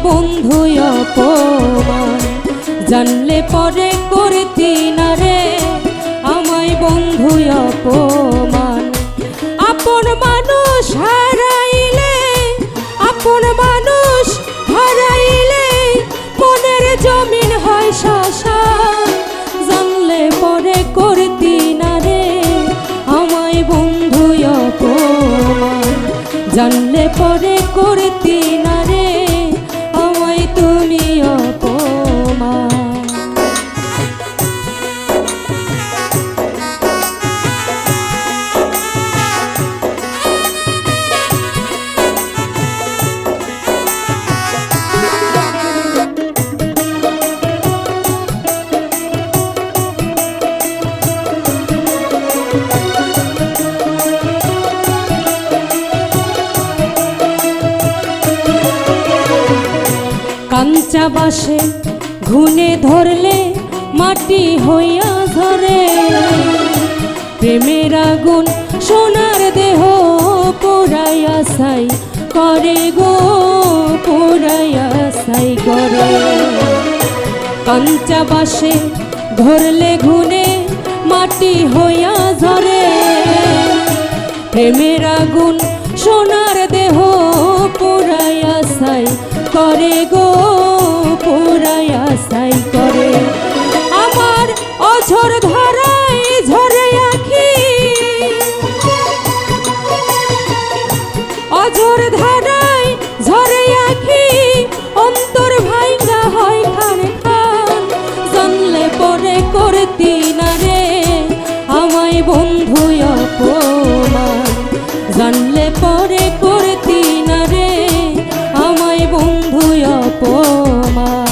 বন্ধু অপমান, জানলে পরে করতি না রে আমায় বন্ধু অপমান। আপন মানুষ হারাইলে, আপন মানুষ হারাইলে মনের জমিন হয় শ্মশান, জানলে পরে করতি না রে আমায় বন্ধু অপমান, জানলে পরে করতি না রে আমায় তুমি অপমান। কাঞ্চা বাসে ঘুনে ধরলে মাটি হইয়া ধরে, প্রেমের আগুন সোনার দেহ পোড়াইয়া ছাই করে গো, পোড়াইয়া ছাই করে। কাঞ্চা বাসে ধরলে ঘুনে মাটি হইয়া ধরে, প্রেমের আগুন সোনার দেহ পোড়াইয়া ছাই করে গো, পোড়াইয়া ছাই করে। আমার অঝোর ধারায় ঝরে আখি, অঝোর ধারায় ঝরে আখি অন্তর ভাঙ্গা হয় খান খান, জানলে পরে করতি না রে আমায় বন্ধু অপমান, জানলে পরে করতি না রে আমায় বন্ধু অপমান।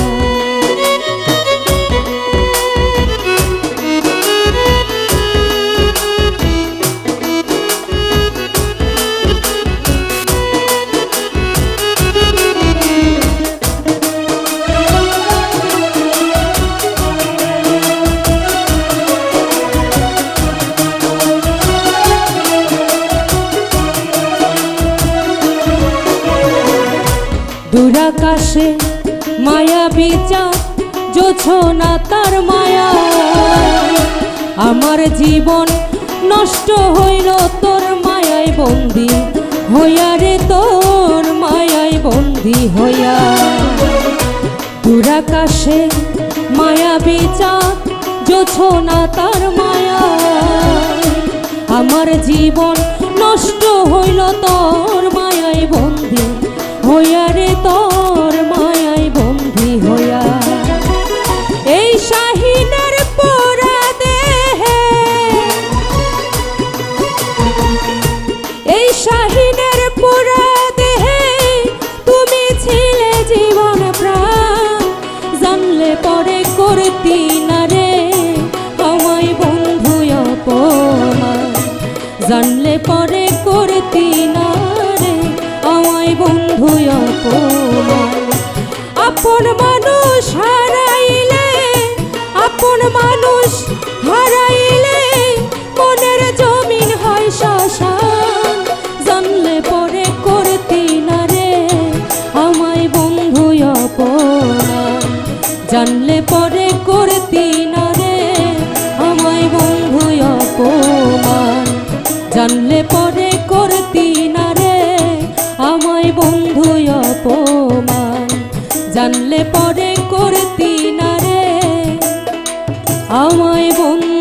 দূরাকাশে মায়া বিচার জোছনা তার মায়া, আমার জীবন নষ্ট হইল তোর মায়ায় বন্দি হইয়া রে, তোর মায়ায় বন্দি হইয়া। দূরাকাশে মায়া বিচার জোছনা তার মায়া, আমার জীবন নষ্ট হইল তোর মায়ায় বন্দি হইয়া রে, তোর মায়ায় বন্দি হইয়া। এই শাহিনের পোড়া দেহে, এই শাহিনের পোড়া দেহে তুমি ছিলে জীবন প্রাণ, জানলে পরে করতি না রে আমায় বন্ধু অপমান, জানলে পরে করতি না রে আমায় বন্ধু অপমান। আপন মানুষ হারাইলে, আপন মানুষ হারাইলে মনের জমিন হয় শ্মশান, জানলে পরে করতি না রে আমায় বন্ধু অপমান, জানলে পরে করতি না রে আমায় বন্ধু অপমান, জানলে পরে করতি না রে আমায় বন্ধু অপমান, জানলে পরে করতি না রে আমায় বন্ধু